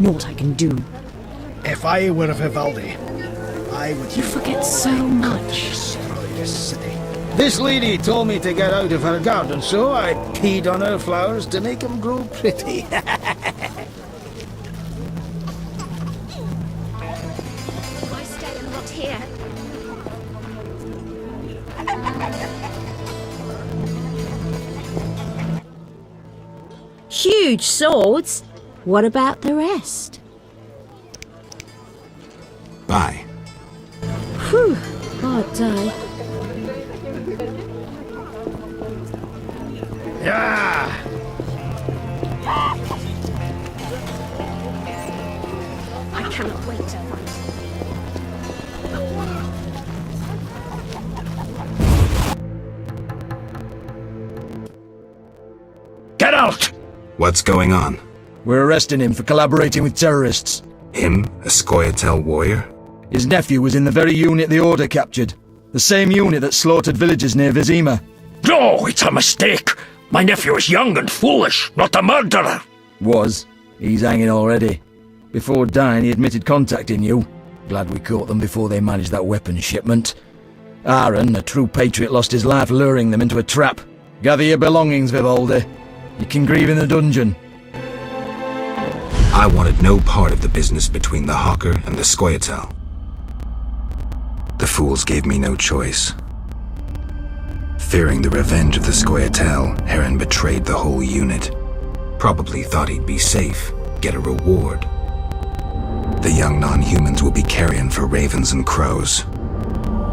know what I can do. If I were Vivaldi, I would... You forget so much. Destroy this city. This lady told me to get out of her garden, so I peed on her flowers to make them grow pretty. Why stay and rot here? Huge swords? What about the rest? Bye. Whew, hard day. Yeah! I cannot wait to fight. Get out! What's going on? We're arresting him for collaborating with terrorists. Him? A Scoia'tael warrior? His nephew was in the very unit the Order captured. The same unit that slaughtered villagers near Vizima. No, it's a mistake. My nephew is young and foolish, not a murderer. Was. He's hanging already. Before dying, he admitted contacting you. Glad we caught them before they managed that weapons shipment. Aaron, a true patriot, lost his life luring them into a trap. Gather your belongings, Vivaldi. You can grieve in the dungeon. I wanted no part of the business between the Hawker and the Scoia'tael. The fools gave me no choice. Fearing the revenge of the Scoia'tael, Heron betrayed the whole unit. Probably thought he'd be safe, get a reward. The young non-humans will be carrion for ravens and crows.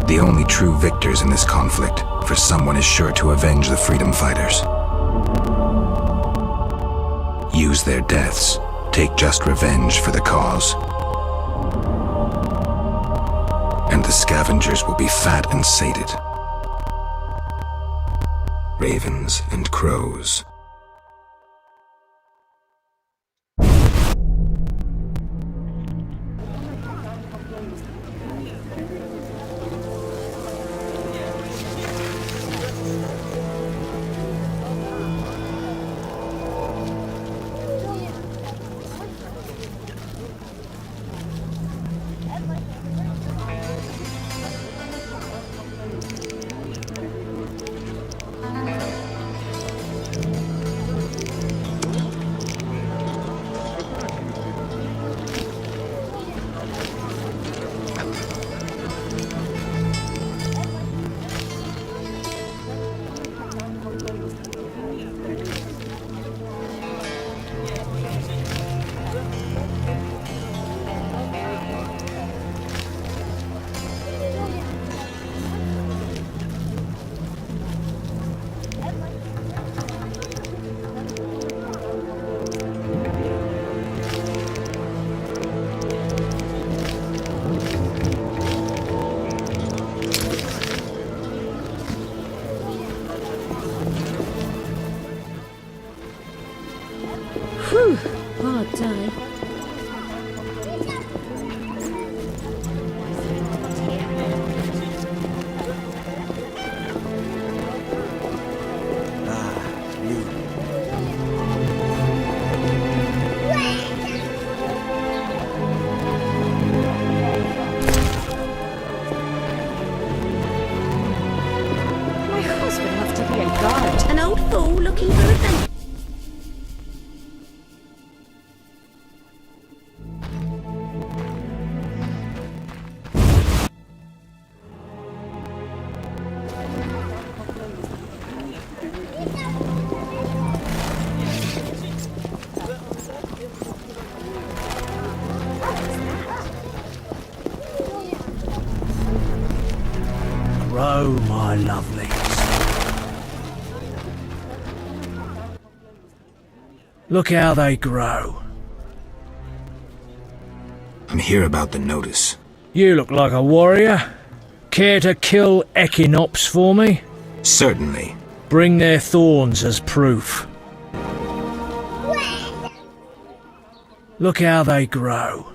The only true victors in this conflict, for someone is sure to avenge the freedom fighters. Use their deaths, take just revenge for the cause. And the scavengers will be fat and sated. Ravens and crows. Whew, hard day. My husband must be a god. An old fool looking for revenge. Grow, my lovelies. Look how they grow. I'm here about the notice. You look like a warrior. Care to kill Equinops for me? Certainly. Bring their thorns as proof. Look how they grow.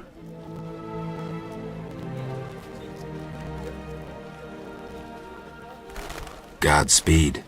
Godspeed.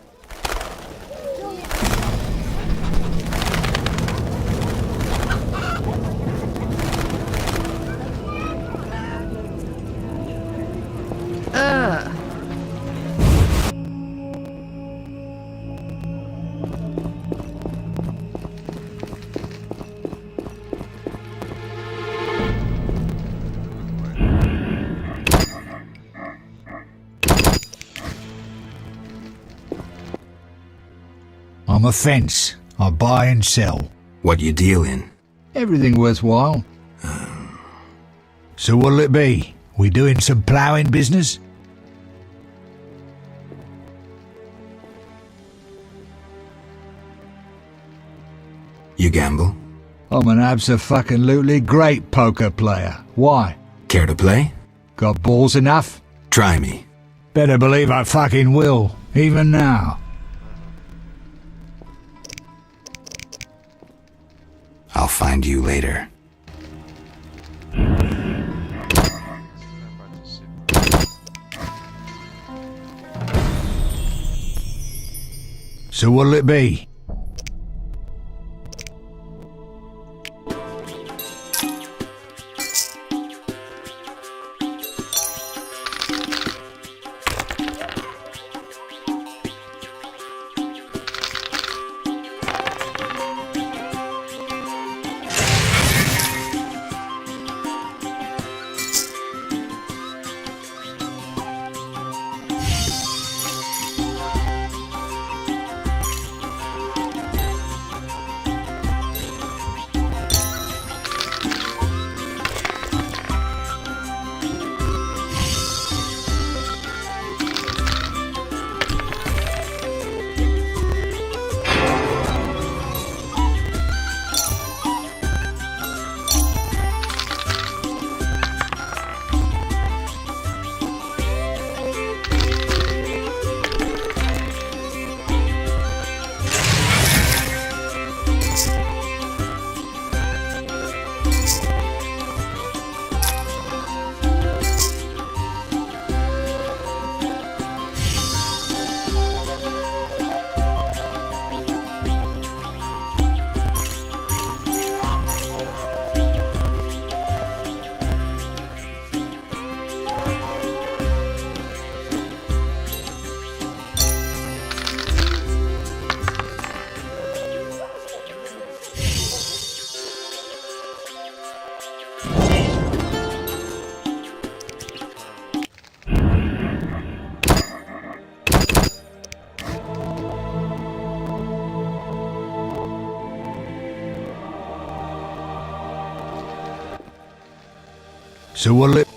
I'm a fence. I buy and sell. What you deal in? Everything worthwhile. So what'll it be? We doing some ploughing business? You gamble? I'm an abso-fucking-lutely great poker player. Why? Care to play? Got balls enough? Try me. Better believe I fucking will, even now. I'll find you later. So what'll it be? So what'll it...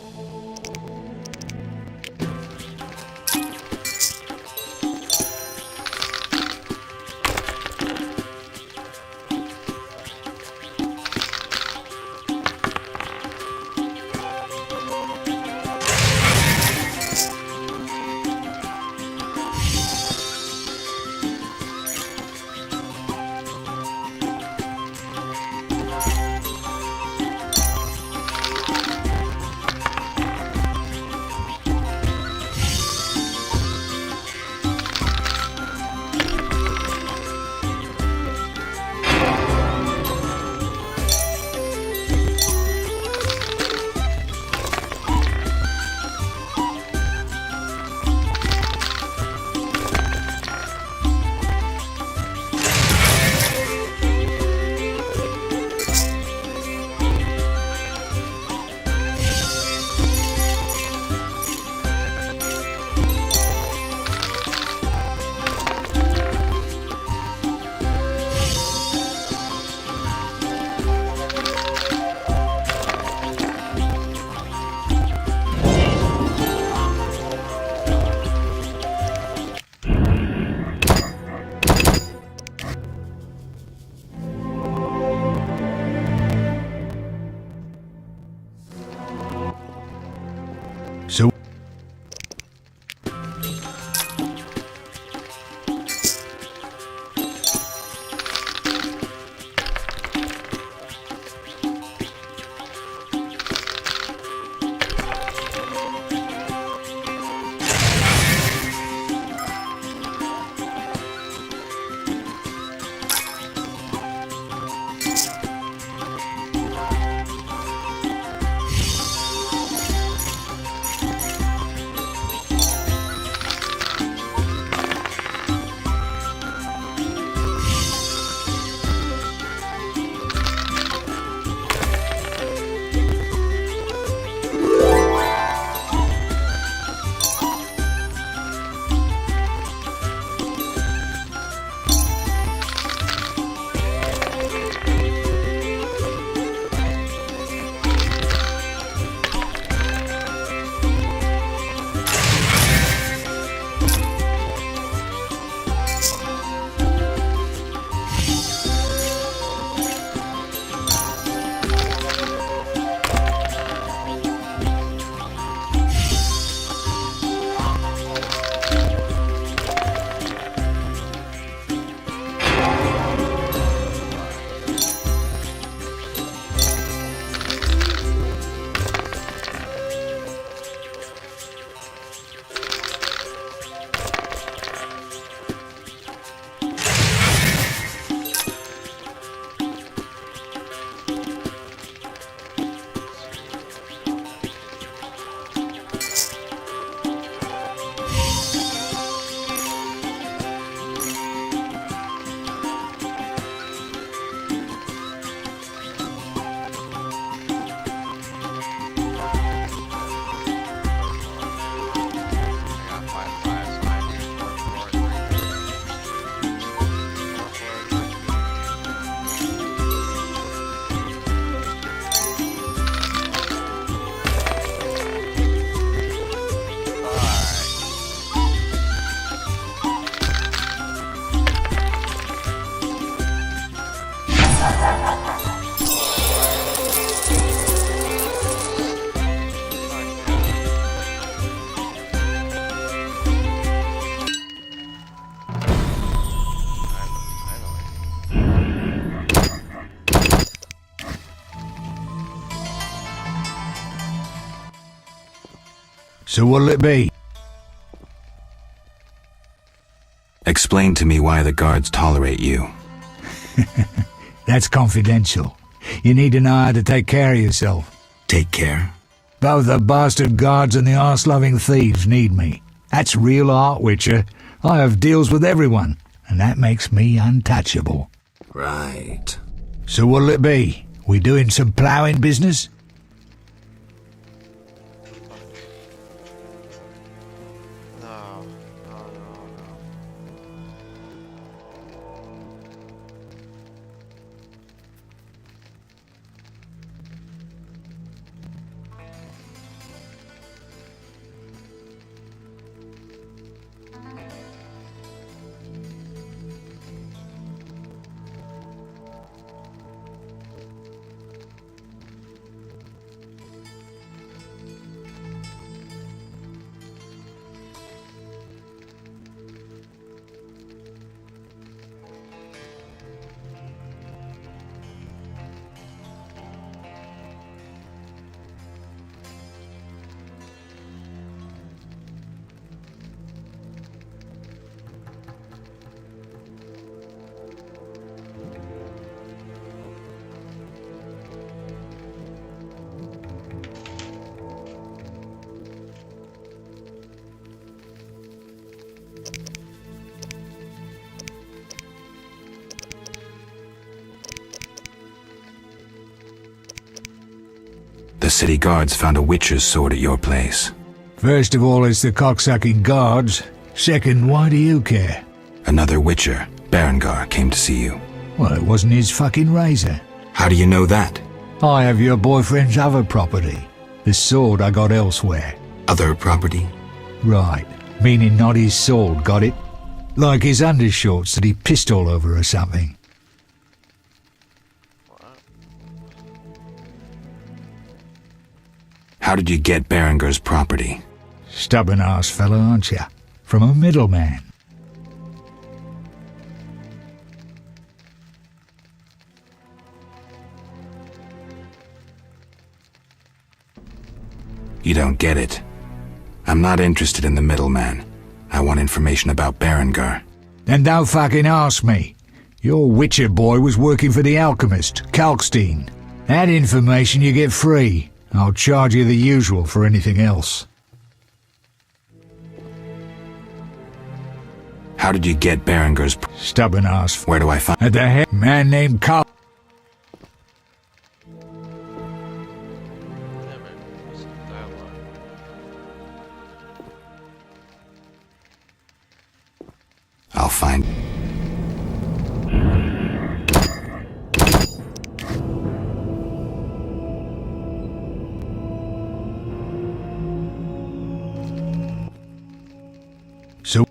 So what'll it be? Explain to me why the guards tolerate you. That's confidential. You need to know how to take care of yourself. Take care. Both the bastard guards and the arse-loving thieves need me. That's real art, Witcher. I have deals with everyone, and that makes me untouchable. Right. So what'll it be? We doing some ploughing business? No, no, no, no. The city guards found a witcher's sword at your place. First of all, it's the cocksucking guards. Second, why do you care? Another witcher, Berengar, came to see you. Well, it wasn't his fucking razor. How do you know that? I have your boyfriend's other property. The sword I got elsewhere. Other property? Right. Meaning not his sword, got it? Like his undershorts that he pissed all over or something. How did you get Berengar's property? Stubborn-ass fellow, aren't you? From a middleman. You don't get it. I'm not interested in the middleman. I want information about Berengar. Then don't fucking ask me. Your Witcher boy was working for the alchemist, Kalkstein. That information you get free. I'll charge you the usual for anything else. How did you get Berengar's Stubborn-ass. Where do I find At the head, man named Carl. Never listen to that one. I'll find... So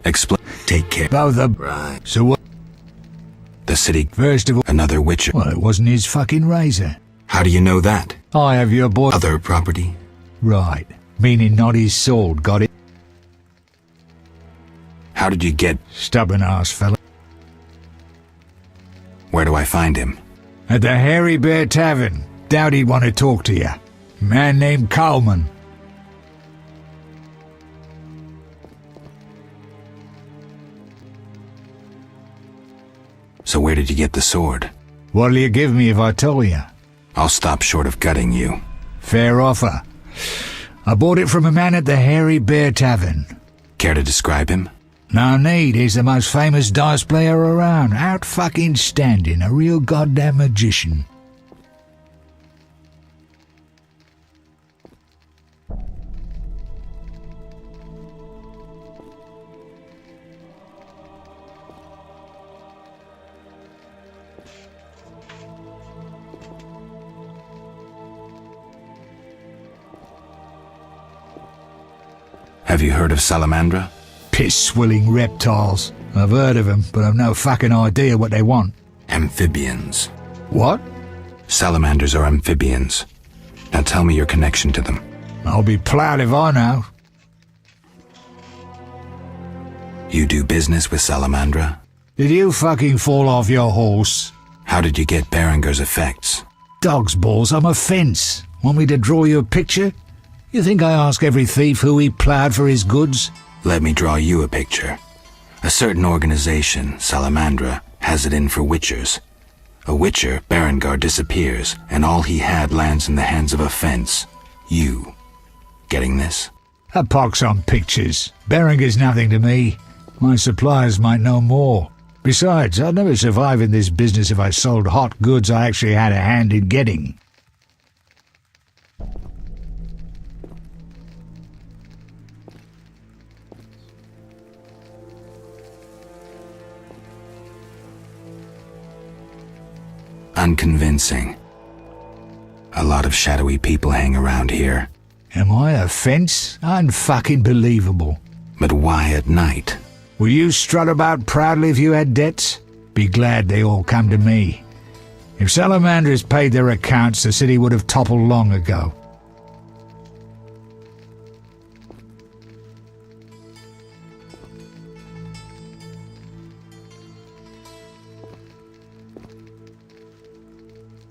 Explain. Take care. both of Right. So what? The city. First of all, Another witcher. well, it wasn't his fucking razor. How do you know that? I have your boy. Other property? Right. Meaning not his sword, got it? How did you get... Stubborn-ass fella. Where do I find him? At the Hairy Bear Tavern. Doubt he'd want to talk to you. Man named Coleman. So where did you get the sword? What'll you give me if I tell you? I'll stop short of gutting you. Fair offer. I bought it from a man at the Hairy Bear Tavern. Care to describe him? No need, he's the most famous dice player around. Out fucking standing, a real goddamn magician. Have you heard of Salamandra? Piss-swilling reptiles. I've heard of them, but I've no fucking idea what they want. Amphibians. What? Salamanders are amphibians. Now tell me your connection to them. I'll be proud if I know. You do business with Salamandra? Did you fucking fall off your horse? How did you get Berenger's effects? Dog's balls, I'm a fence. Want me to draw you a picture? You think I ask every thief who he ploughed for his goods? Let me draw you a picture. A certain organization, Salamandra, has it in for witchers. A witcher, Berengar, disappears, and all he had lands in the hands of a fence. You. Getting this? A pox on pictures. Berenger's nothing to me. My suppliers might know more. Besides, I'd never survive in this business if I sold hot goods I actually had a hand in getting. Unconvincing. A lot of shadowy people hang around here. Am I a fence? Unfucking believable. But why at night? Will you strut about proudly if you had debts? Be glad they all come to me. If Salamanders paid their accounts, the city would have toppled long ago.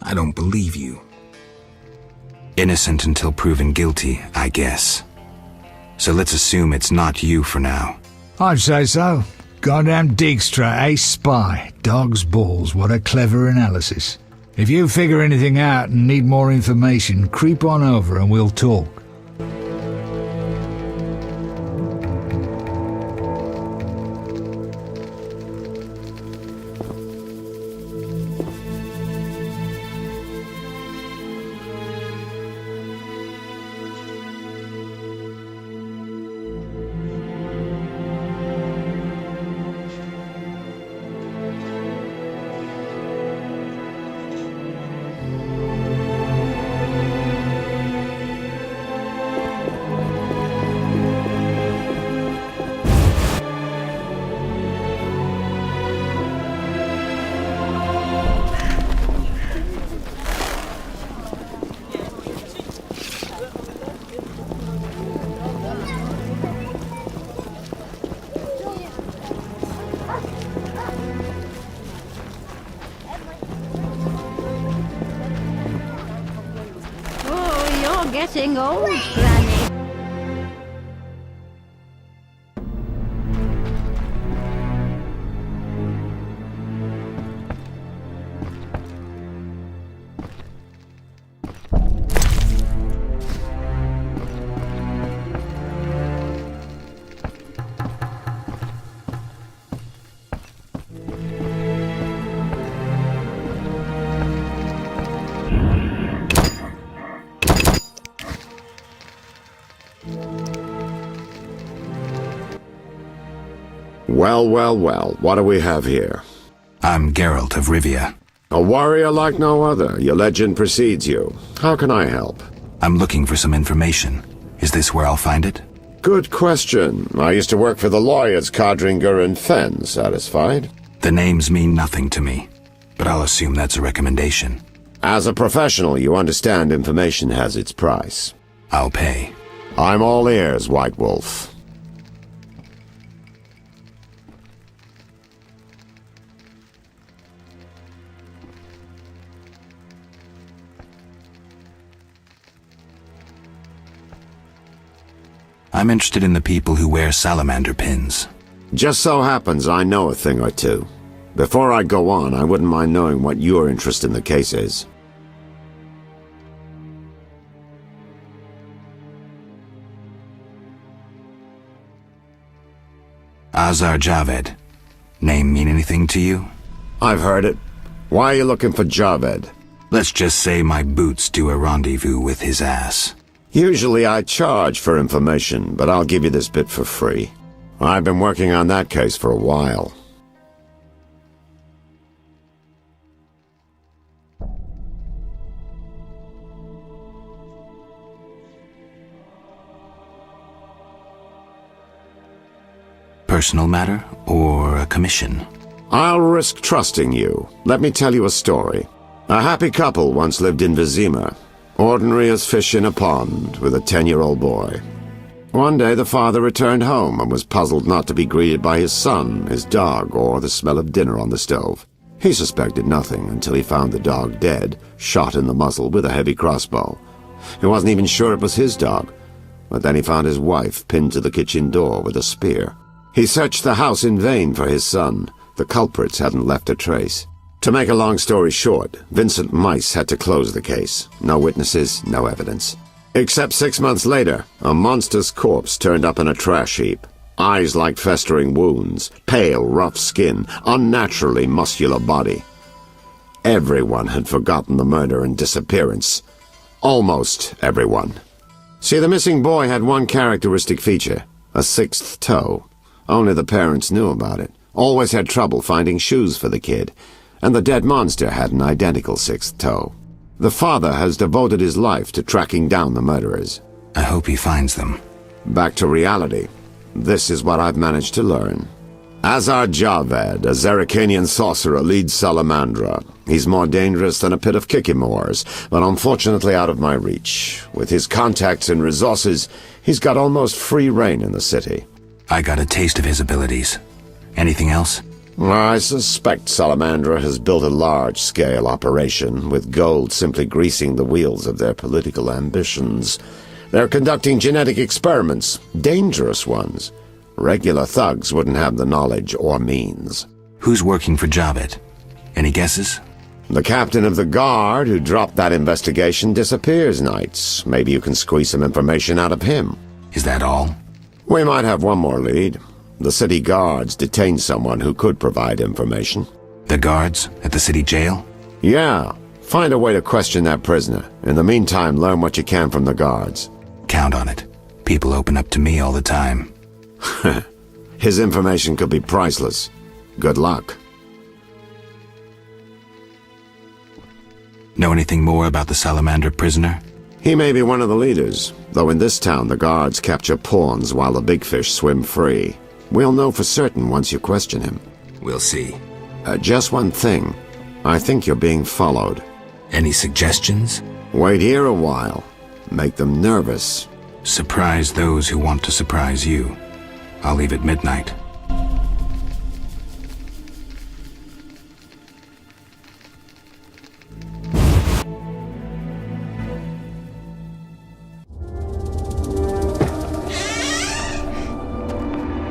I don't believe you. Innocent until proven guilty, I guess. So let's assume it's not you for now. I'd say so. Goddamn Dijkstra, ace spy. Dog's balls, what a clever analysis. If you figure anything out and need more information, creep on over and we'll talk. Getting old, Granny. Well, well, well, what do we have here? I'm Geralt of Rivia. A warrior like no other. Your legend precedes you. How can I help? I'm looking for some information. Is this where I'll find it? Good question. I used to work for the lawyers Codringer and Fenn. Satisfied? The names mean nothing to me, but I'll assume that's a recommendation. As a professional, you understand information has its price. I'll pay. I'm all ears, White Wolf. I'm interested in the people who wear salamander pins. Just so happens I know a thing or two. Before I go on, I wouldn't mind knowing what your interest in the case is. Azar Javed. Name mean anything to you? I've heard it. Why are you looking for Javed? Let's just say my boots do a rendezvous with his ass. Usually I charge for information, but I'll give you this bit for free. I've been working on that case for a while. Personal matter or a commission? I'll risk trusting you. Let me tell you a story. A happy couple once lived in Vizima. Ordinary as fish in a pond, with a 10-year-old boy. One day the father returned home and was puzzled not to be greeted by his son, his dog, or the smell of dinner on the stove. He suspected nothing until he found the dog dead, shot in the muzzle with a heavy crossbow. He wasn't even sure it was his dog, but then he found his wife pinned to the kitchen door with a spear. He searched the house in vain for his son. The culprits hadn't left a trace. To make a long story short, Vincent Mice had to close the case. No witnesses, no evidence. Except 6 months later, a monster's corpse turned up in a trash heap. Eyes like festering wounds, pale, rough skin, unnaturally muscular body. Everyone had forgotten the murder and disappearance. Almost everyone. See, the missing boy had one characteristic feature, a sixth toe. Only the parents knew about it. Always had trouble finding shoes for the kid. And the dead monster had an identical sixth toe. The father has devoted his life to tracking down the murderers. I hope he finds them. Back to reality. This is what I've managed to learn. Azar Javed, a Zerrikanian sorcerer, leads Salamandra. He's more dangerous than a pit of Kikimores, but unfortunately out of my reach. With his contacts and resources, he's got almost free reign in the city. I got a taste of his abilities. Anything else? I suspect Salamandra has built a large-scale operation, with gold simply greasing the wheels of their political ambitions. They're conducting genetic experiments, dangerous ones. Regular thugs wouldn't have the knowledge or means. Who's working for Javed? Any guesses? The captain of the guard who dropped that investigation disappears nights. Maybe you can squeeze some information out of him. Is that all? We might have one more lead. The city guards detained someone who could provide information. The guards at the city jail? Yeah. Find a way to question that prisoner. In the meantime, learn what you can from the guards. Count on it. People open up to me all the time. His information could be priceless. Good luck. Know anything more about the Salamander prisoner? He may be one of the leaders, though in this town the guards capture pawns while the big fish swim free. We'll know for certain once you question him. We'll see. Just one thing. I think you're being followed. Any suggestions? Wait here a while. Make them nervous. Surprise those who want to surprise you. I'll leave at midnight.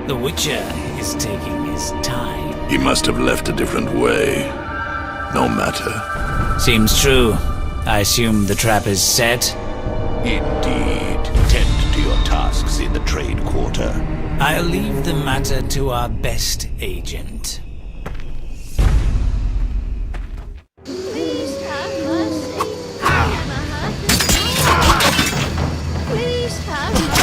The Witcher is taking his time. He must have left a different way. No matter. Seems true. I assume the trap is set? Indeed. Tend to your tasks in the trade quarter. I'll leave the matter to our best agent. Please have mercy. Please have mercy.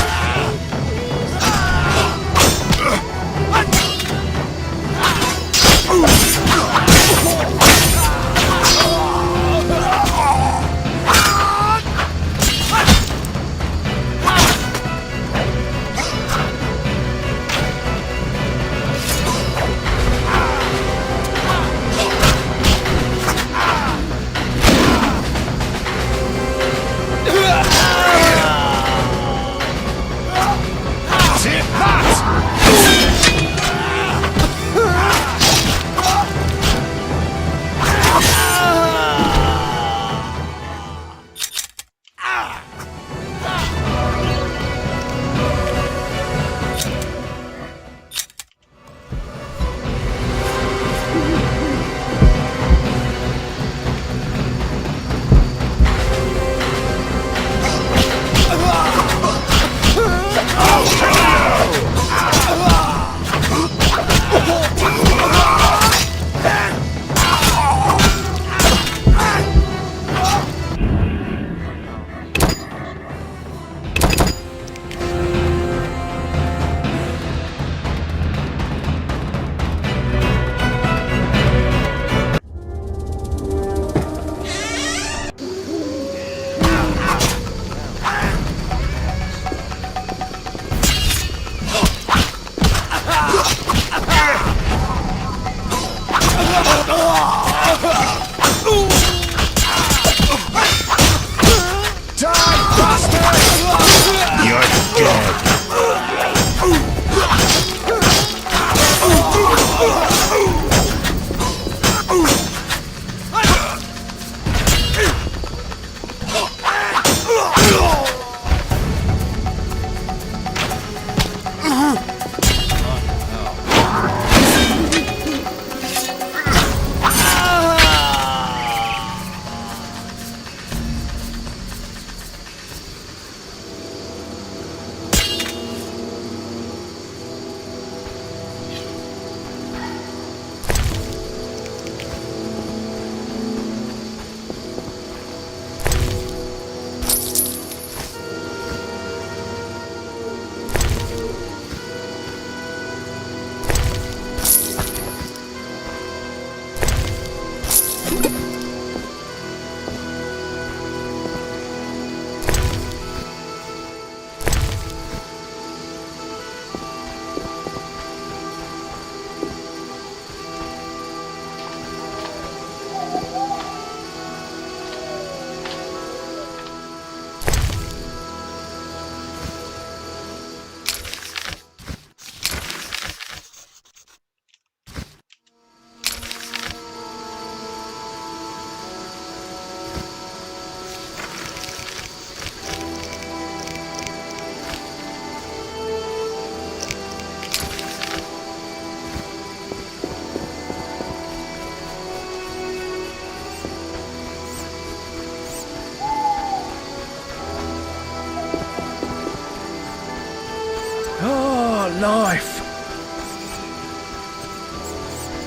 knife.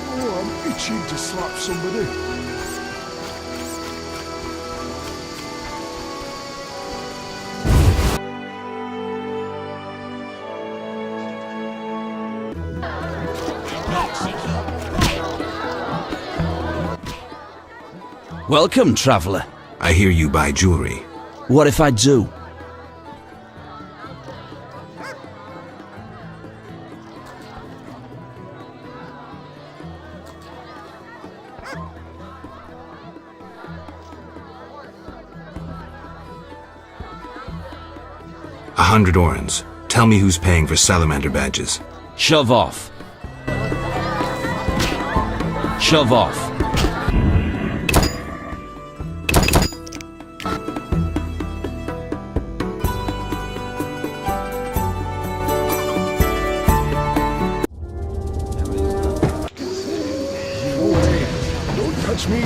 Oh, I'm itching to slap somebody. Welcome, traveller. I hear you buy jewelry. What if I do? $100 orens. Tell me who's paying for salamander badges. Shove off. Shove off. Don't touch me.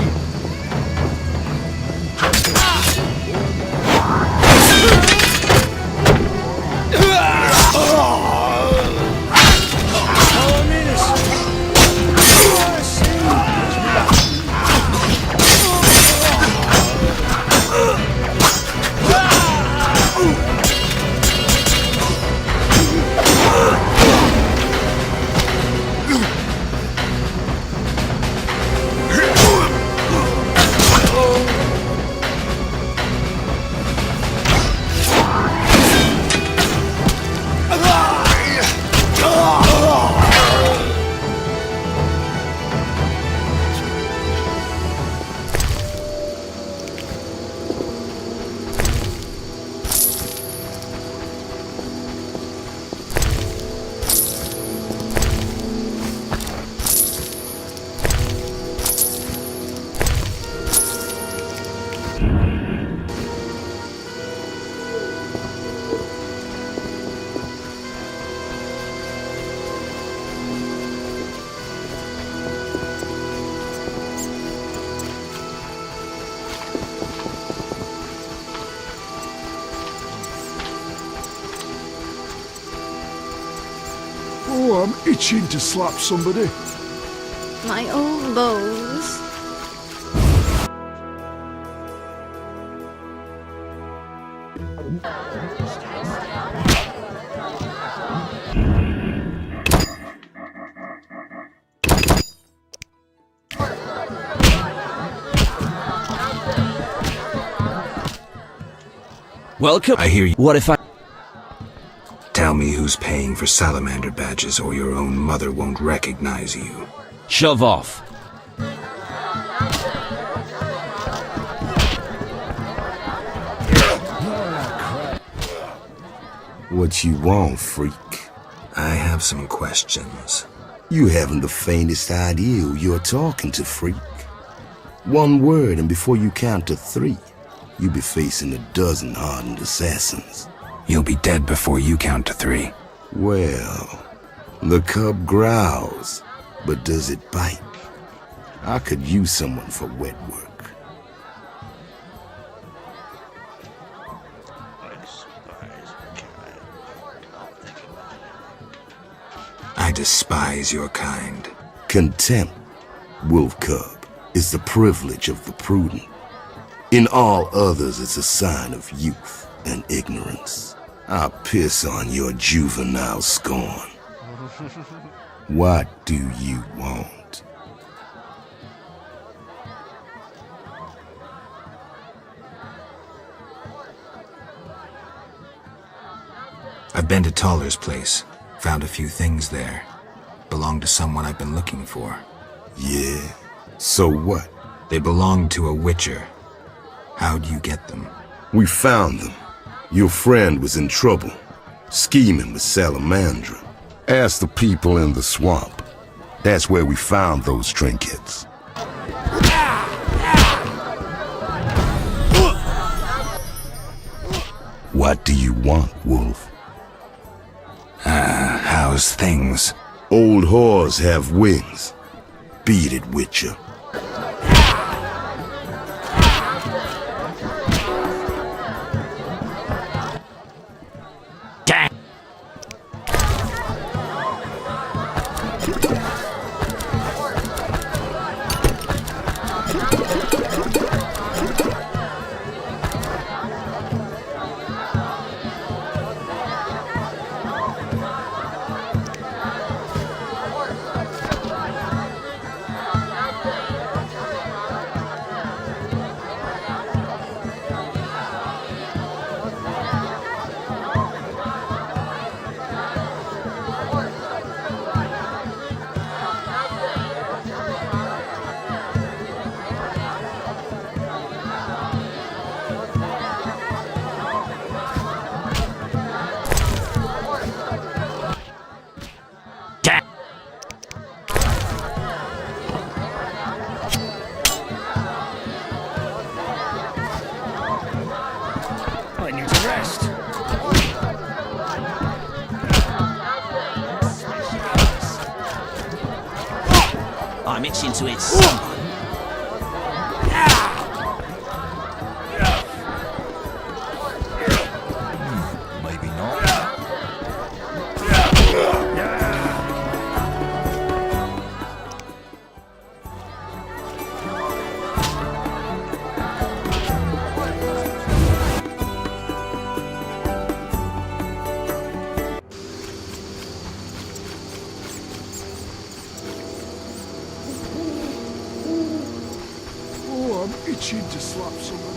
Oh, I'm itching to slap somebody. My old bows. Welcome. I hear you. What if I... Tell me who's paying for salamander badges or your own mother won't recognize you. Shove off. What you want, freak? I have some questions. You haven't the faintest idea who you're talking to, freak. One word and before you count to 3, you'll be facing a dozen hardened assassins. You'll be dead before you count to 3. Well, the cub growls, but does it bite? I could use someone for wet work. I despise your kind. Contempt, wolf cub, is the privilege of the prudent. In all others, it's a sign of youth and ignorance. I'll piss on your juvenile scorn. What do you want? I've been to Toller's place. Found a few things there. Belong to someone I've been looking for. Yeah? So what? They belong to a witcher. How'd you get them? We found them. Your friend was in trouble, scheming with Salamandra. Ask the people in the swamp. That's where we found those trinkets. What do you want, Wolf? How's things? Old whores have wings. Beat it, Witcher. I need to rest. I'm itching to hit someone. Maybe not. Oh, I'm itching to slap somebody.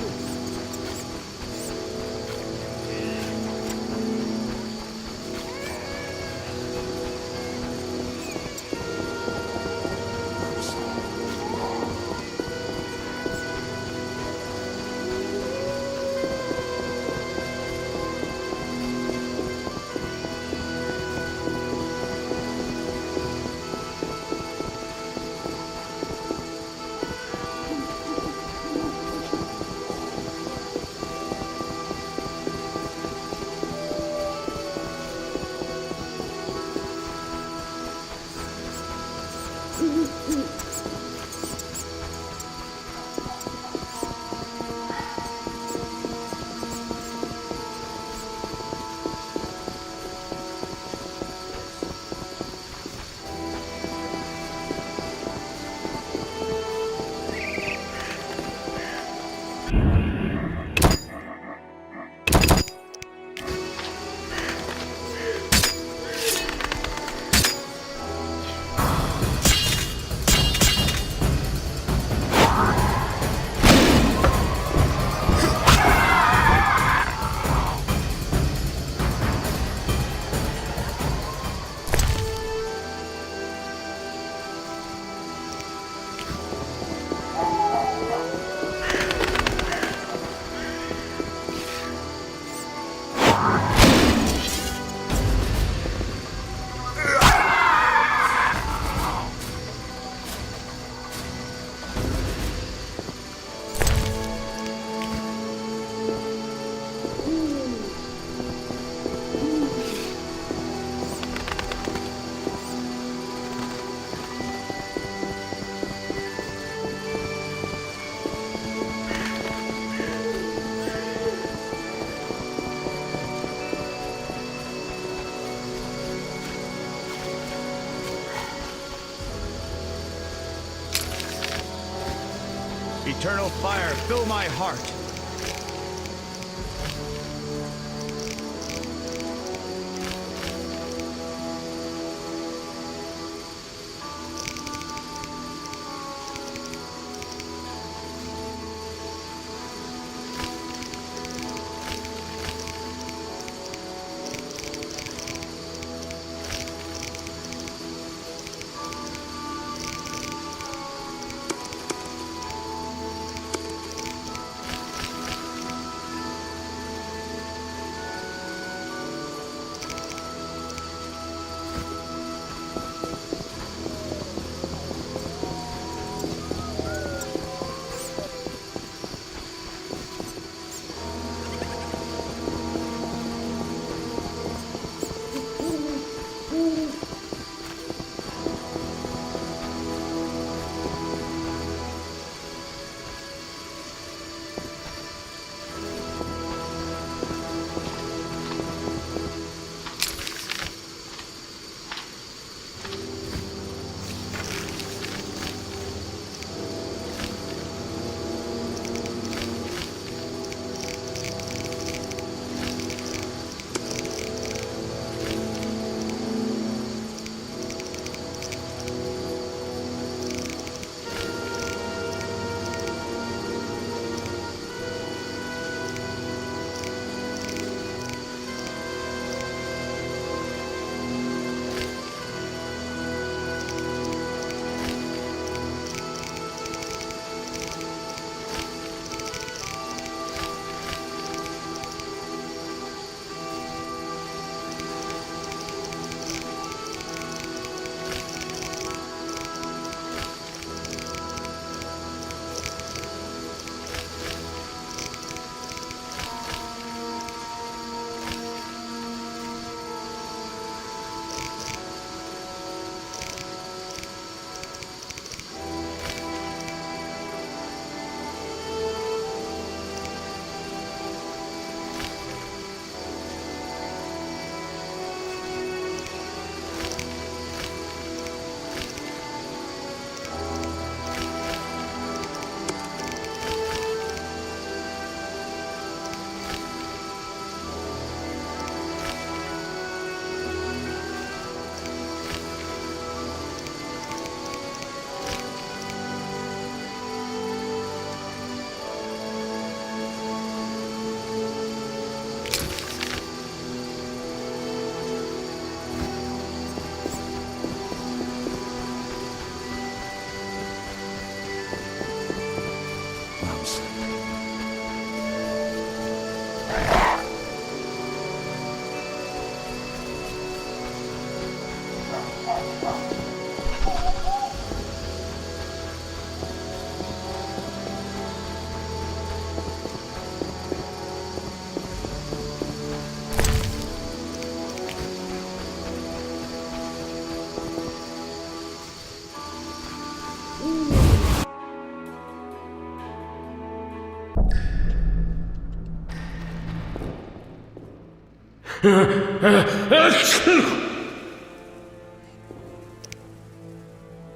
Eternal fire, fill my heart.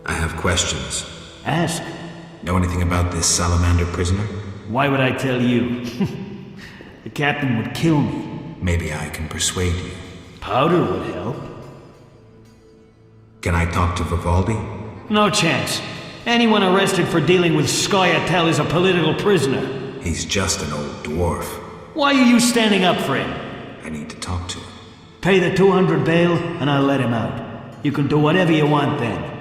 I have questions. Ask. Know anything about this salamander prisoner? Why would I tell you? The captain would kill me. Maybe I can persuade you. Powder would help. Can I talk to Vivaldi? No chance. Anyone arrested for dealing with Scoia'tael is a political prisoner. He's just an old dwarf. Why are you standing up for him? I need to talk to him. Pay the 200 bail, and I'll let him out. You can do whatever you want then.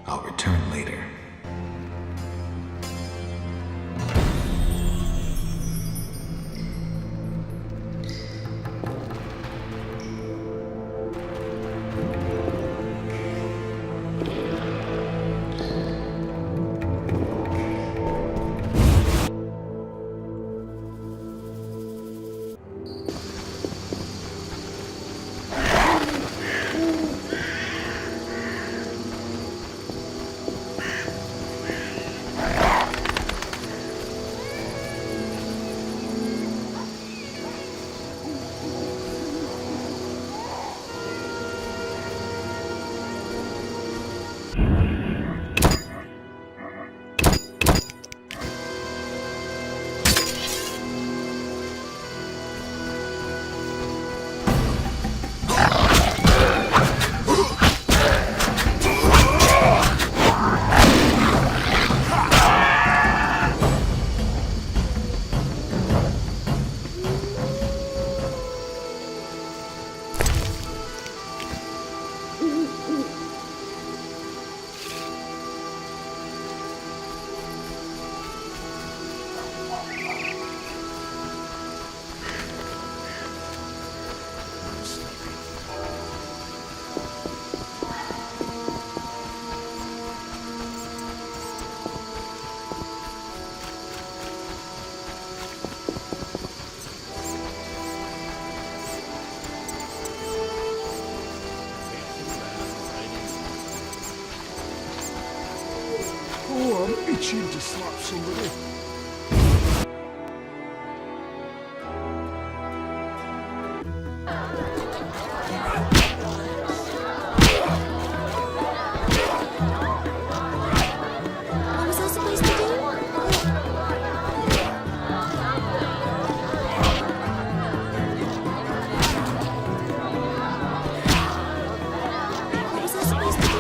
I'll return later. Oh, I'm itching to slap somebody. What was I supposed to do? What was I supposed to do?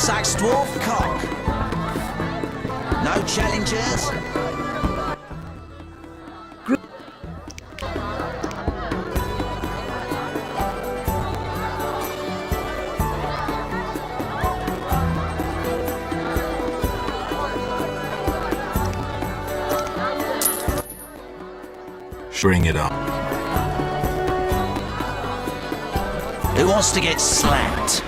Sax dwarf cock. No challengers? Bring it on. Who wants to get slapped?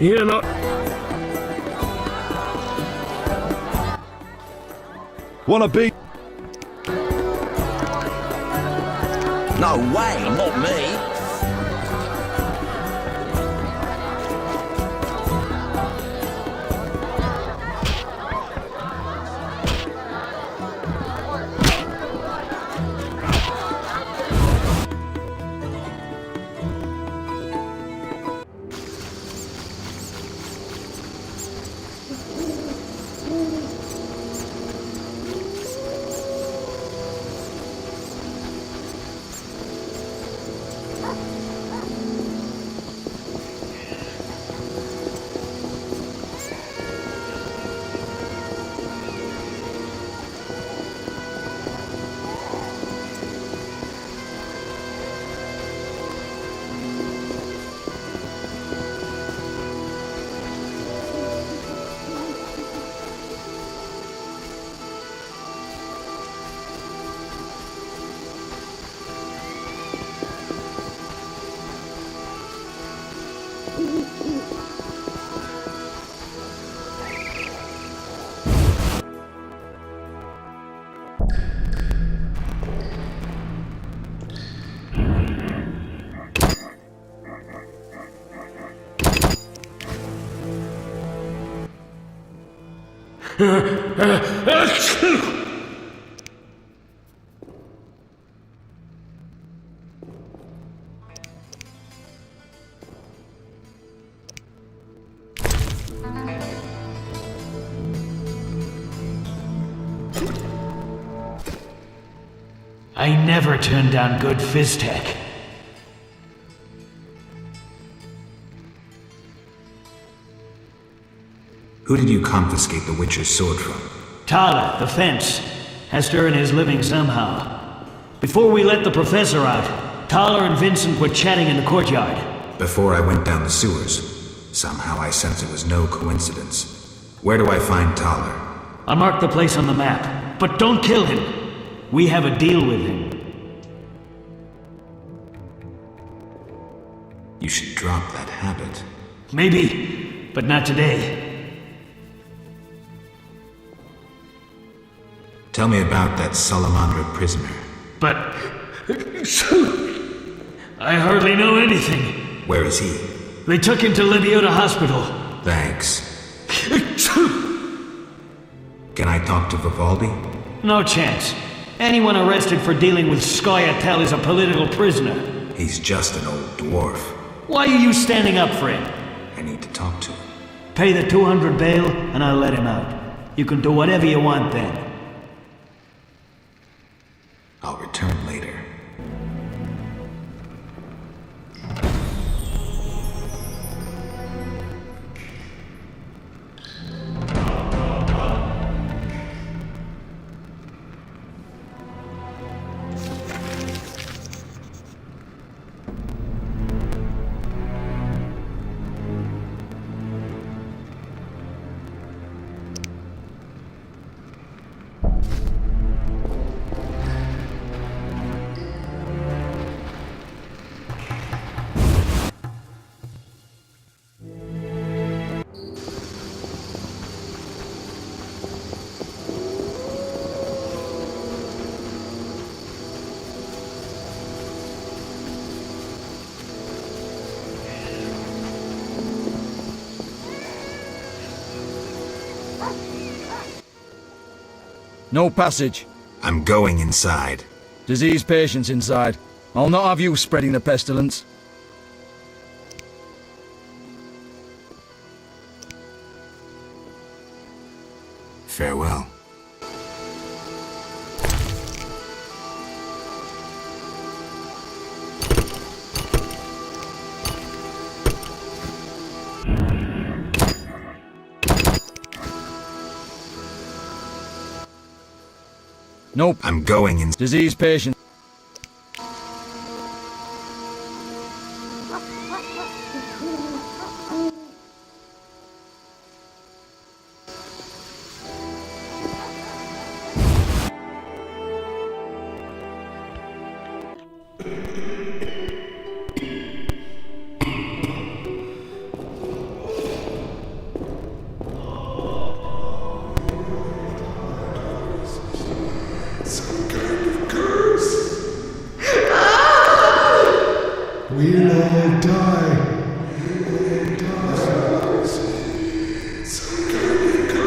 You're not... Wanna be? No way, not me. I never turn down good phys tech. Who did you confiscate the Witcher's sword from? Tala, the fence, has to earn his living somehow. Before we let the professor out, Tala and Vincent were chatting in the courtyard. Before I went down the sewers, somehow I sensed it was no coincidence. Where do I find Thaler? I marked the place on the map, but don't kill him. We have a deal with him. You should drop that habit. Maybe, but not today. Tell me about that Salamandra prisoner. But... I hardly know anything. Where is he? They took him to Lebiota Hospital. Thanks. Can I talk to Vivaldi? No chance. Anyone arrested for dealing with Scoia'tael is a political prisoner. He's just an old dwarf. Why are you standing up for him? I need to talk to him. Pay the 200 bail, and I'll let him out. You can do whatever you want then. I'll return later. No passage. I'm going inside. Disease patients inside. I'll not have you spreading the pestilence. Farewell. Nope. I'm going in. Disease patient. We'll all die. Some kind of curse.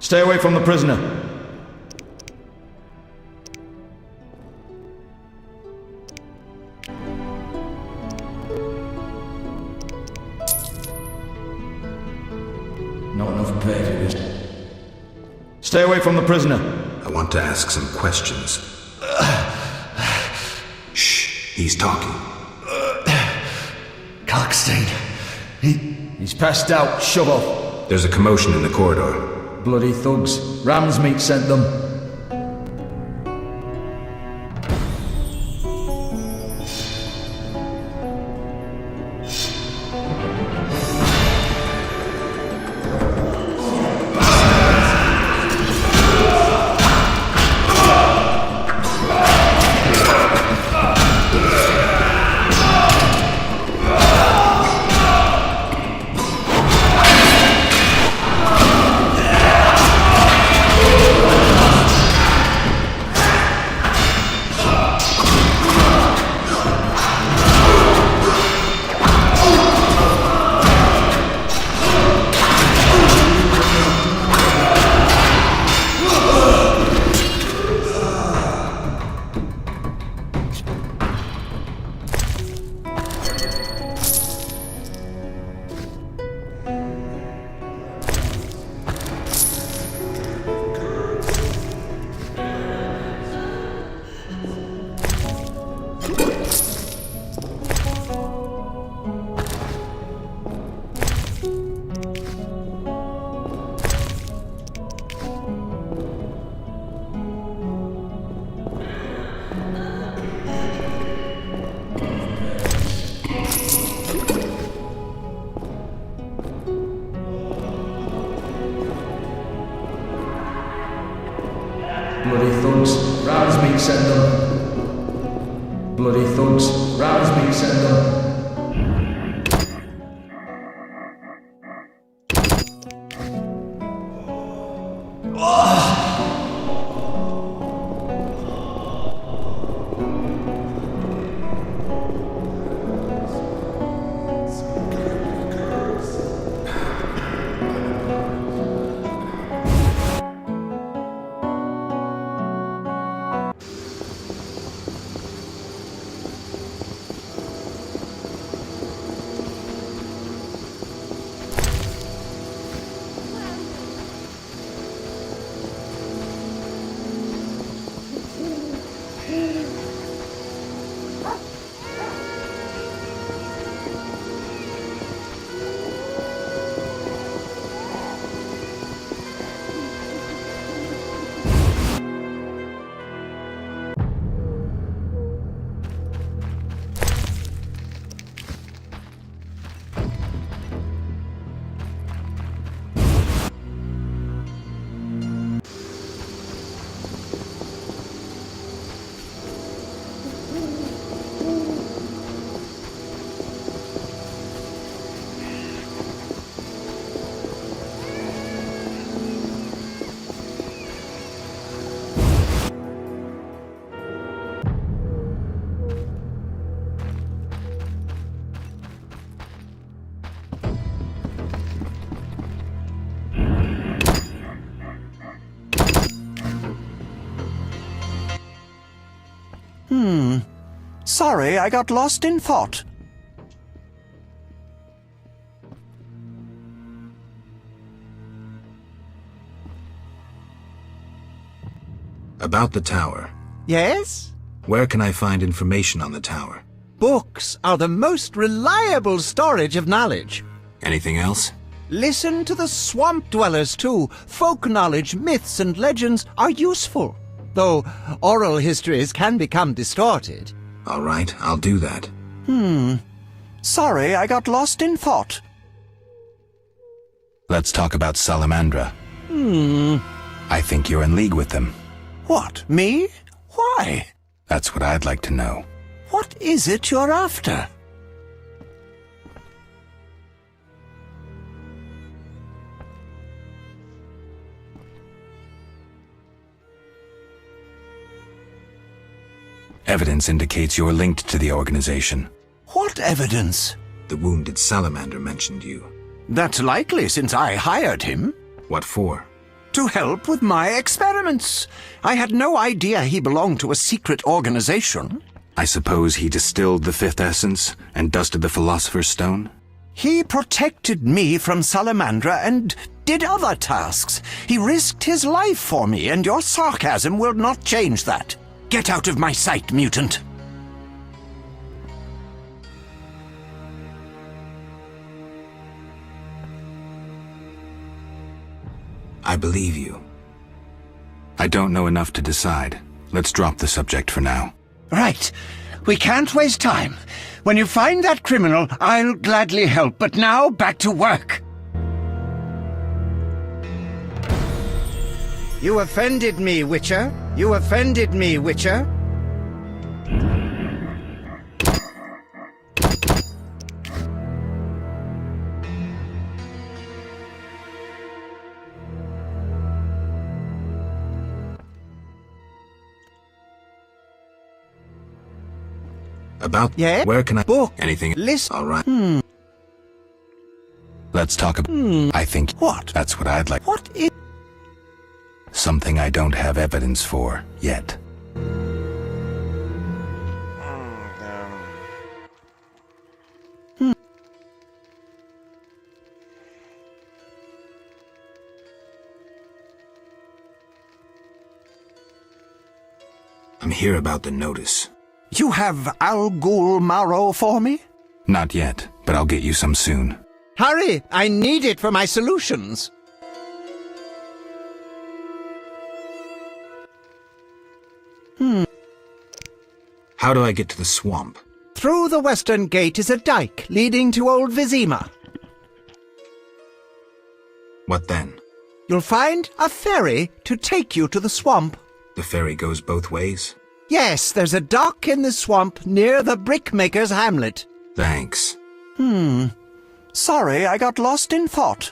Stay away from the prisoner. Not enough pay for this. Stay away from the prisoner. I want to ask some questions. Shh, he's talking. Kalkstein. He's passed out. Shove off. There's a commotion in the corridor. Bloody thugs. Ram's meat sent them. Bloody thugs. Ram's meat sent them. Bloody thugs. Ram's meat sent them. Sorry, I got lost in thought. About the tower. Yes? Where can I find information on the tower? Books are the most reliable storage of knowledge. Anything else? Listen to the swamp dwellers, too. Folk knowledge, myths, and legends are useful, though oral histories can become distorted. All right, I'll do that. Sorry, I got lost in thought. Let's talk about Salamandra. I think you're in league with them. What, me? Why? That's what I'd like to know. What is it you're after? Evidence indicates you're linked to the organization. What evidence? The wounded salamander mentioned you. That's likely, since I hired him. What for? To help with my experiments. I had no idea he belonged to a secret organization. I suppose he distilled the fifth essence and dusted the Philosopher's Stone? He protected me from Salamandra and did other tasks. He risked his life for me, and your sarcasm will not change that. Get out of my sight, mutant. I believe you. I don't know enough to decide. Let's drop the subject for now. Right. We can't waste time. When you find that criminal, I'll gladly help. But now, back to work. You offended me, Witcher. You offended me, Witcher. About where can I book anything? Listen. All right. Let's talk about. I think that's what I'd like. What is something I don't have evidence for yet. I'm here about the notice. You have Al Ghul marrow for me? Not yet, but I'll get you some soon. Hurry! I need it for my solutions. How do I get to the swamp? Through the western gate is a dike leading to old Vizima. What then? You'll find a ferry to take you to the swamp. The ferry goes both ways? Yes, there's a dock in the swamp near the brickmaker's hamlet. Thanks. Sorry, I got lost in thought.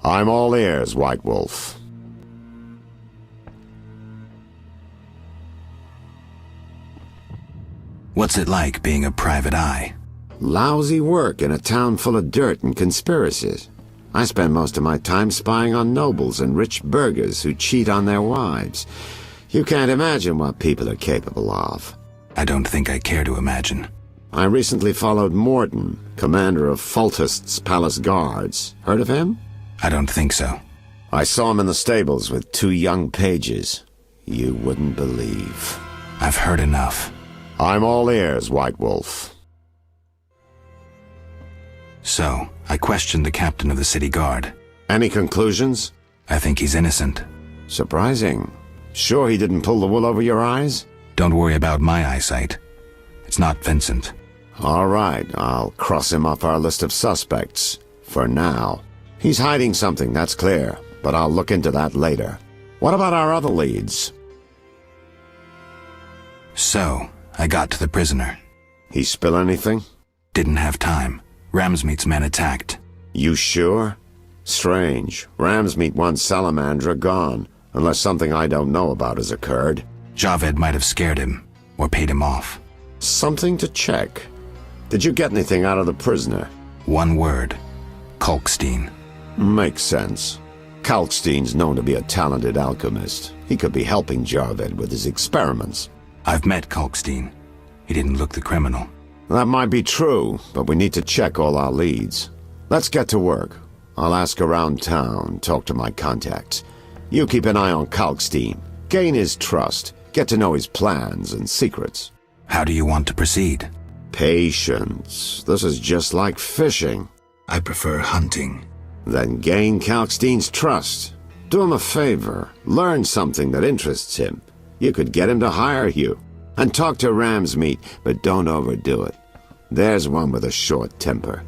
I'm all ears, White Wolf. What's it like being a private eye? Lousy work in a town full of dirt and conspiracies. I spend most of my time spying on nobles and rich burghers who cheat on their wives. You can't imagine what people are capable of. I don't think I care to imagine. I recently followed Morton, commander of Foltest's Palace Guards. Heard of him? I don't think so. I saw him in the stables with 2 young pages. You wouldn't believe. I've heard enough. I'm all ears, White Wolf. So, I questioned the captain of the city guard. Any conclusions? I think he's innocent. Surprising. Sure he didn't pull the wool over your eyes? Don't worry about my eyesight. It's not Vincent. All right, I'll cross him off our list of suspects. For now. He's hiding something, that's clear, but I'll look into that later. What about our other leads? So, I got to the prisoner. He spill anything? Didn't have time. Ramsmeet's men attacked. You sure? Strange. Ramsmeet wants Salamandra gone, unless something I don't know about has occurred. Javed might have scared him, or paid him off. Something to check. Did you get anything out of the prisoner? One word. Kalkstein. Makes sense. Kalkstein's known to be a talented alchemist. He could be helping Javed with his experiments. I've met Kalkstein. He didn't look the criminal. That might be true, but we need to check all our leads. Let's get to work. I'll ask around town, talk to my contacts. You keep an eye on Kalkstein. Gain his trust. Get to know his plans and secrets. How do you want to proceed? Patience. This is just like fishing. I prefer hunting. Then gain Kalkstein's trust. Do him a favor. Learn something that interests him. You could get him to hire you. And talk to Ramsmeet, but don't overdo it. There's one with a short temper.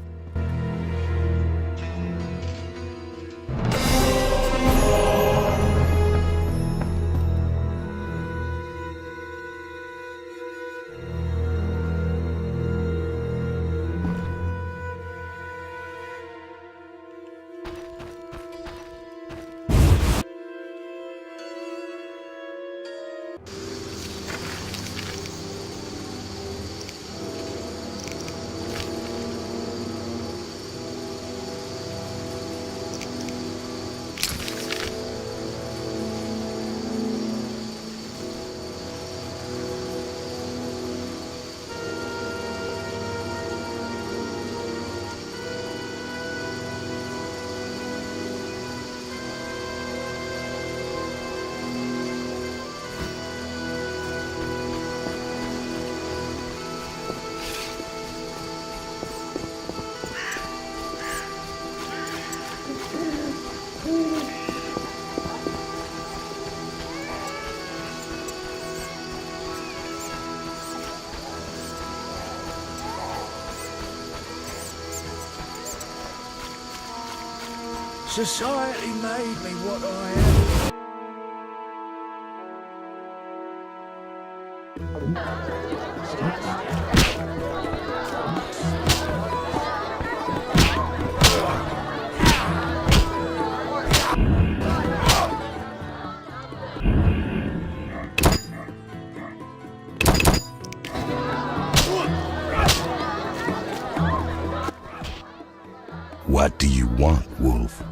Society made me what I am. What do you want, Wolf?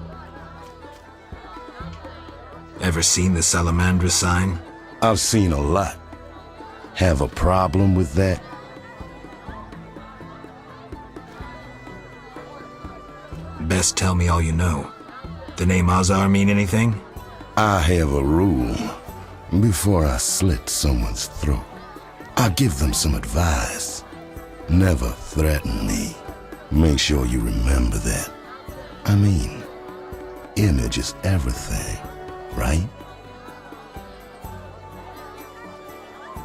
Ever seen the Salamandra sign? I've seen a lot. Have a problem with that? Best tell me all you know. The name Azar mean anything? I have a rule. Before I slit someone's throat, I give them some advice. Never threaten me. Make sure you remember that. I mean, image is everything, right?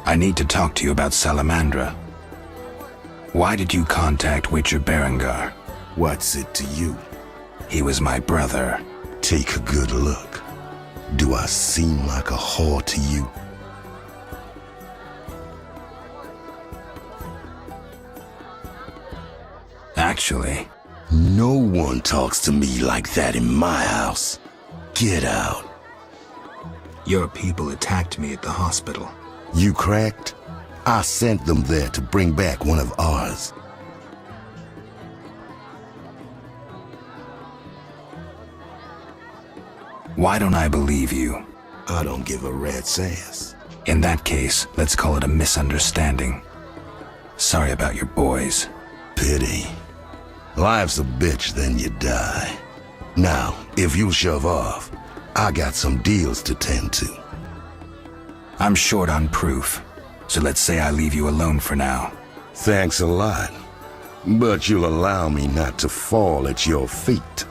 I need to talk to you about Salamandra. Why did you contact Witcher Berengar? What's it to you? He was my brother. Take a good look. Do I seem like a whore to you? Actually, No one talks to me like that in my house. Get out. Your people attacked me at the hospital. You cracked? I sent them there to bring back one of ours. Why don't I believe you? I don't give a rat's ass. In that case, let's call it a misunderstanding. Sorry about your boys. Pity. Life's a bitch, then you die. Now, if you'll shove off, I got some deals to tend to. I'm short on proof, so let's say I leave you alone for now. Thanks a lot. But you'll allow me not to fall at your feet.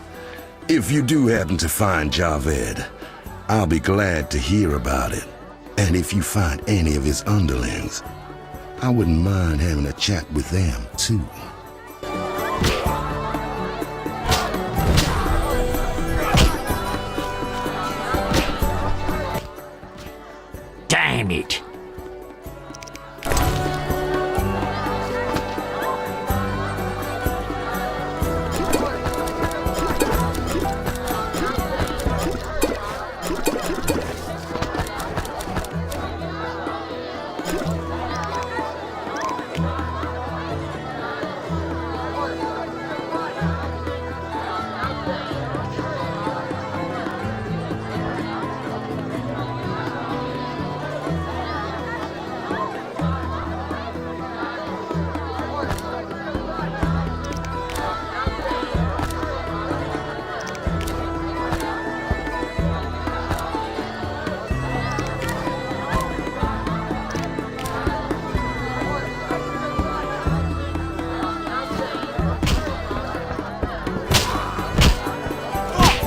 If you do happen to find Javed, I'll be glad to hear about it. And if you find any of his underlings, I wouldn't mind having a chat with them, too. Damn it!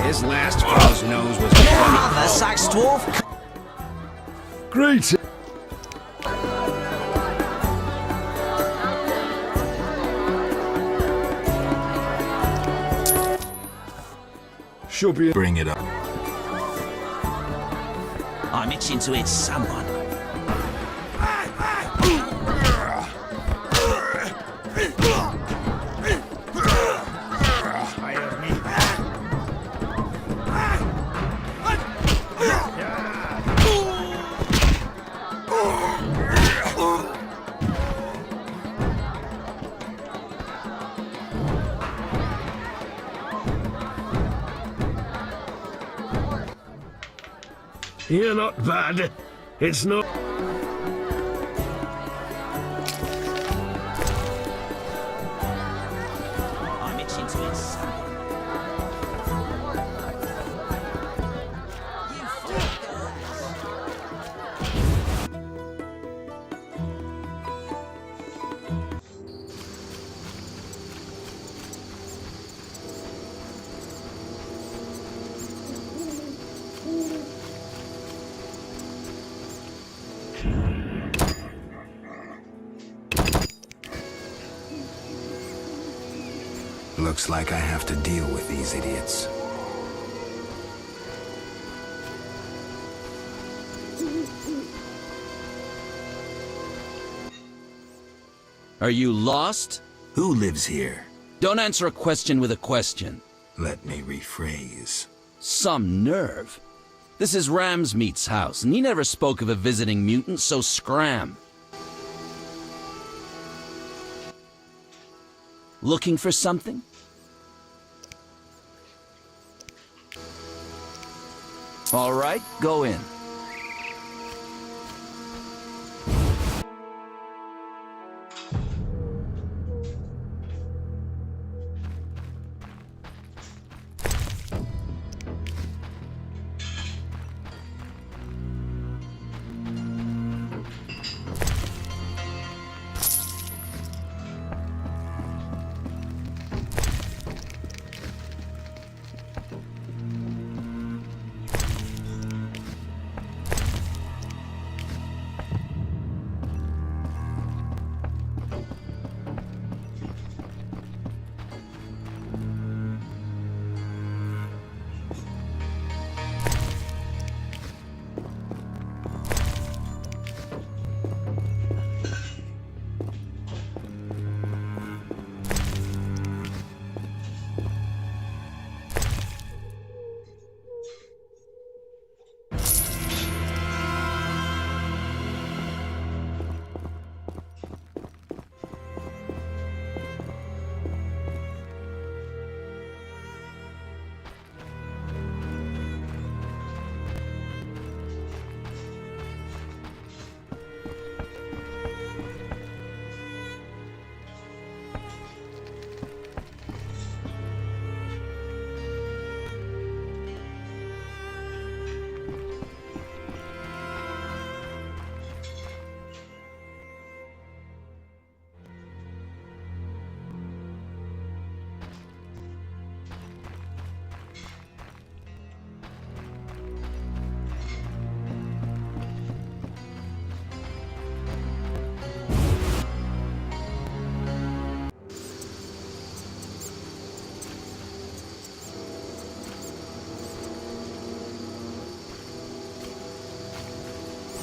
His last fellow's nose was Mother Sax dwarf. Great. She'll be. Bring it up. I'm itching to hit someone. You're not bad. It's not... I'm itching to hit someone. Looks like I have to deal with these idiots. Are you lost? Who lives here? Don't answer a question with a question. Let me rephrase. Some nerve. This is Ramsmeat's house, and he never spoke of a visiting mutant, so scram. Looking for something? All right, go in.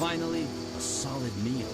finally, a solid meal.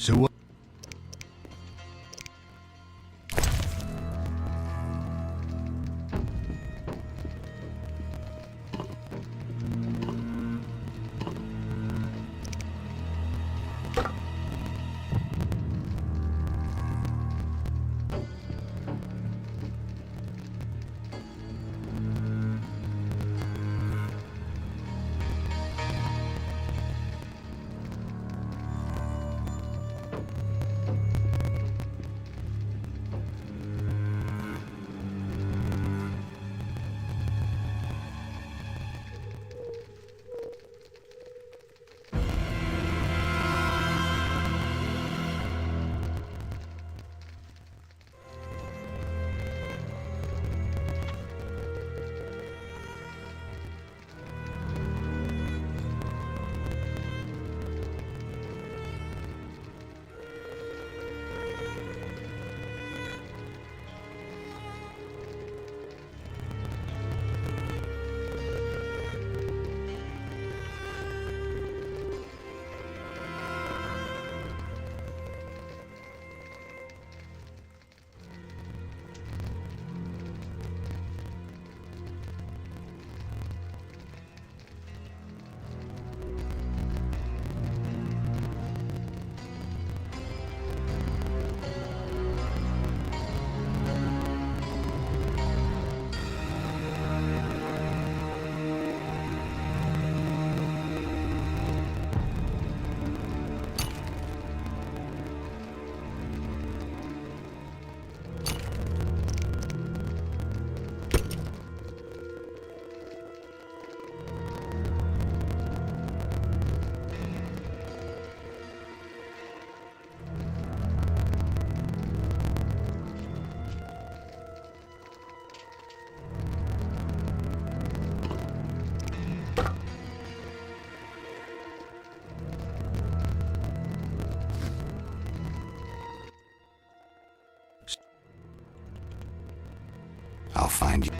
So what? I'll find you.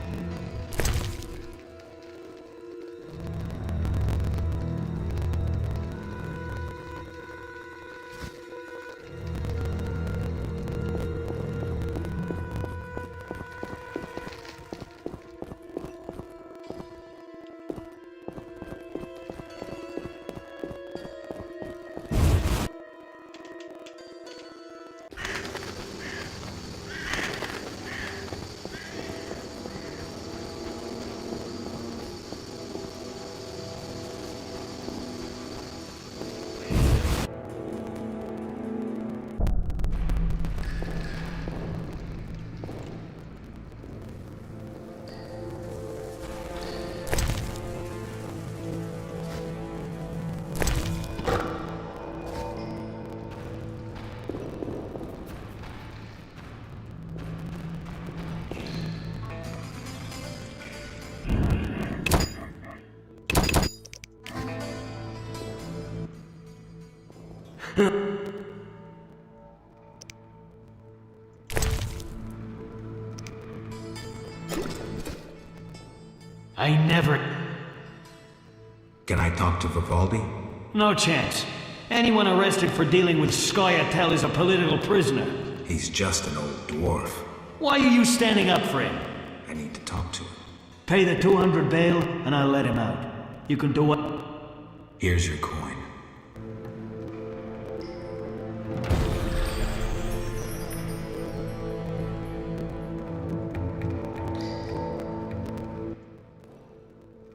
I never... Can I talk to Vivaldi? No chance. Anyone arrested for dealing with Scoia'tael is a political prisoner. He's just an old dwarf. Why are you standing up for him? I need to talk to him. Pay the 200 bail, and I'll let him out. You can do what... Here's your coin.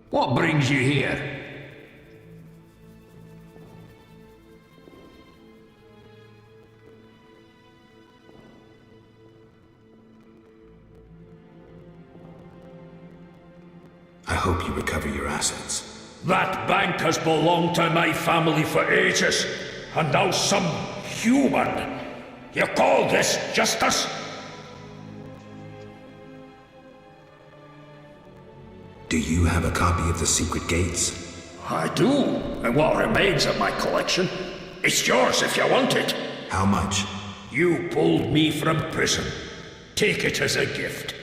What brings you here? I hope you recover your assets. That bank has belonged to my family for ages, and now some human. You call this justice? Do you have a copy of the secret gates? I do, and what remains of my collection. It's yours if you want it. How much? You pulled me from prison. Take it as a gift.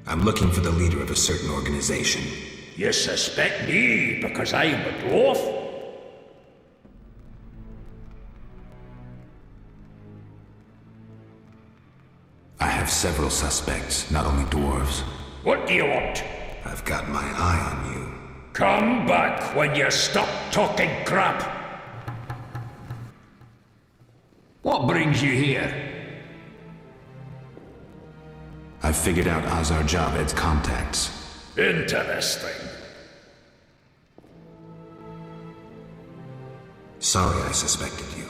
I'm looking for the leader of a certain organization. You suspect me because I'm a dwarf? I have several suspects, not only dwarves. What do you want? I've got my eye on you. Come back when you stop talking crap. What brings you here? I've figured out Azar Javed's contacts. Interesting. Sorry I suspected you.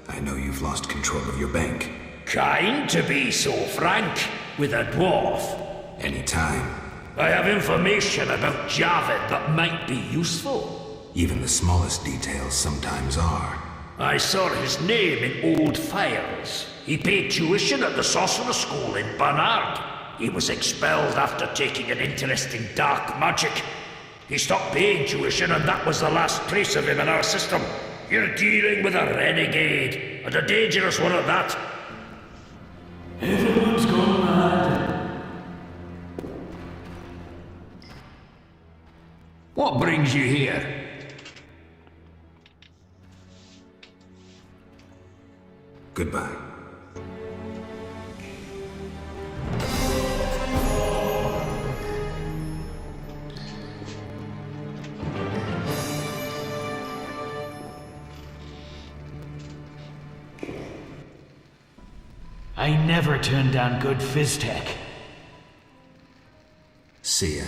I know you've lost control of your bank. Kind to be so frank with a dwarf. Anytime. I have information about Javed that might be useful. Even the smallest details sometimes are. I saw his name in old files. He paid tuition at the sorcerer school in Barnard. He was expelled after taking an interest in dark magic. He stopped paying tuition, and that was the last trace of him in our system. You're dealing with a renegade, and a dangerous one at that. Everyone's gone mad. What brings you here? Goodbye. I never turn down good phys tech. See ya.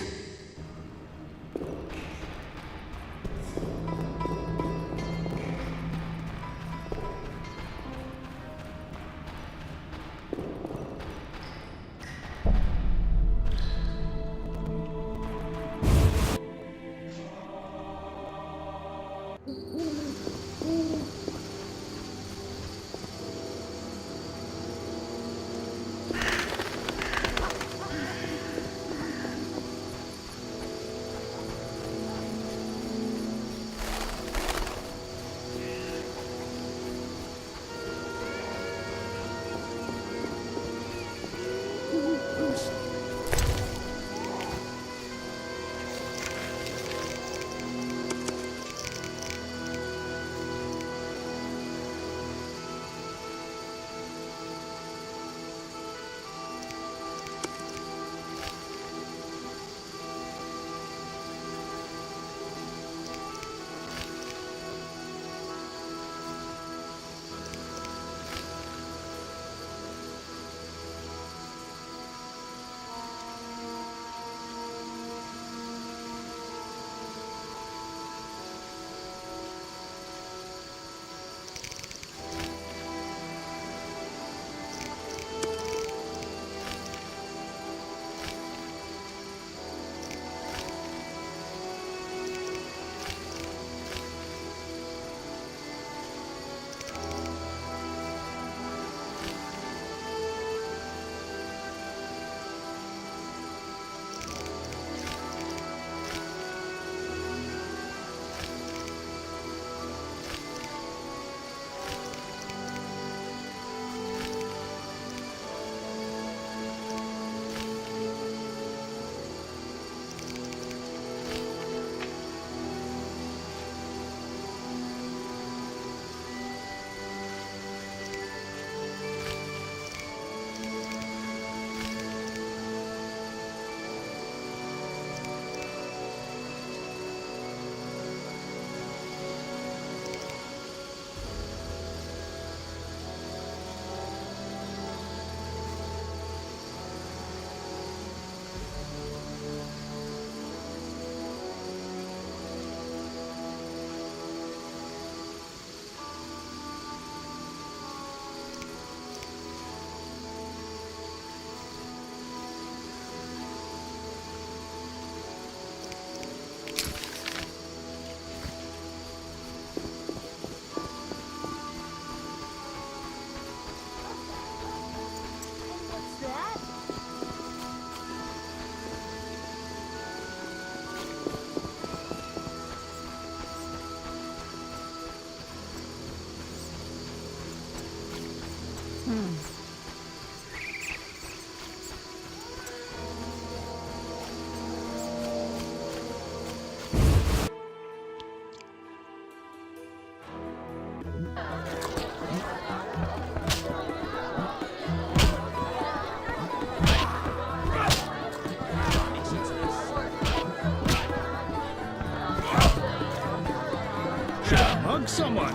someone!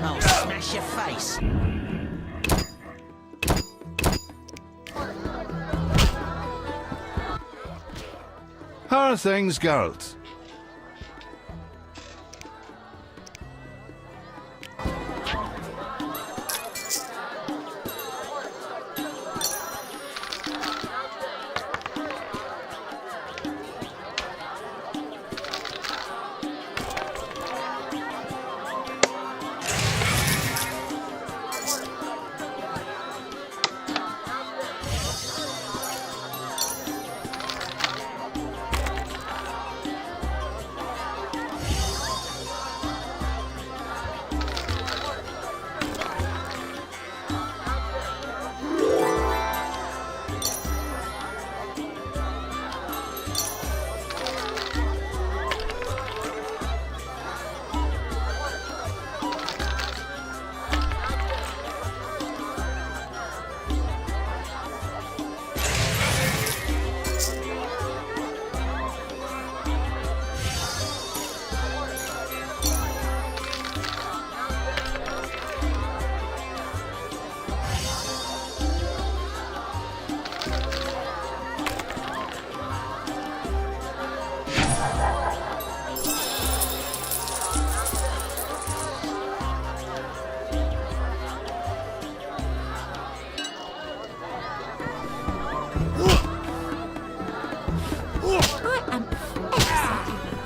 I'll smash your face. How are things, Geralt?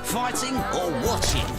Fighting or watching?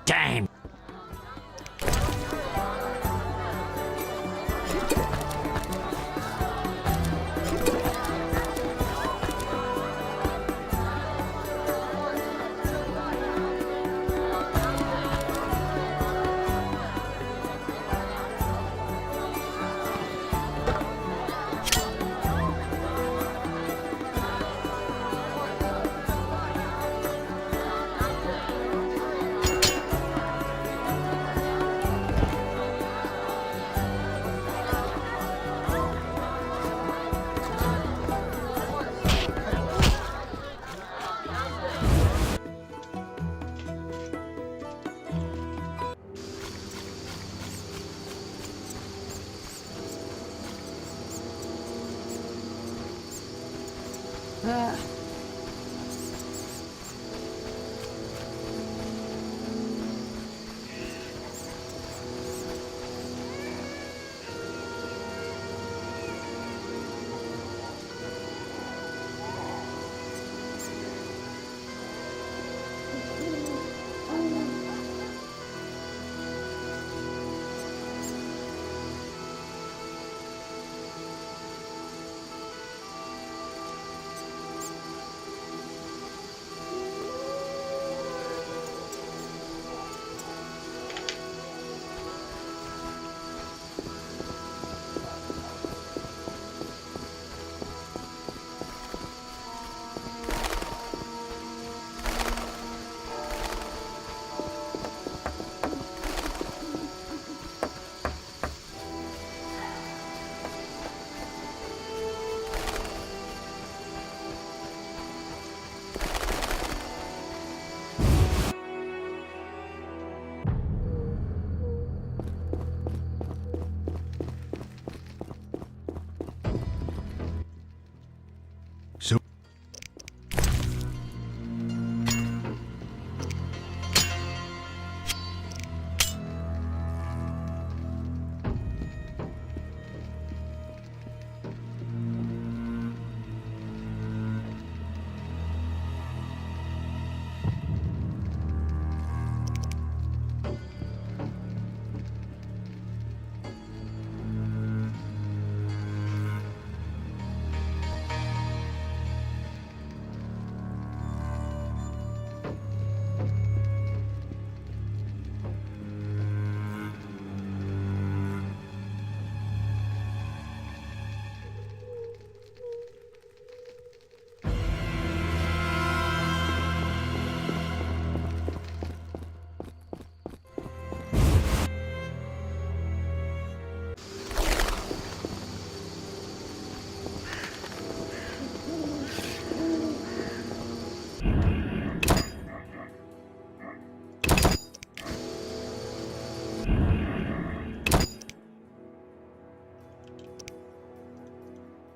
Damn.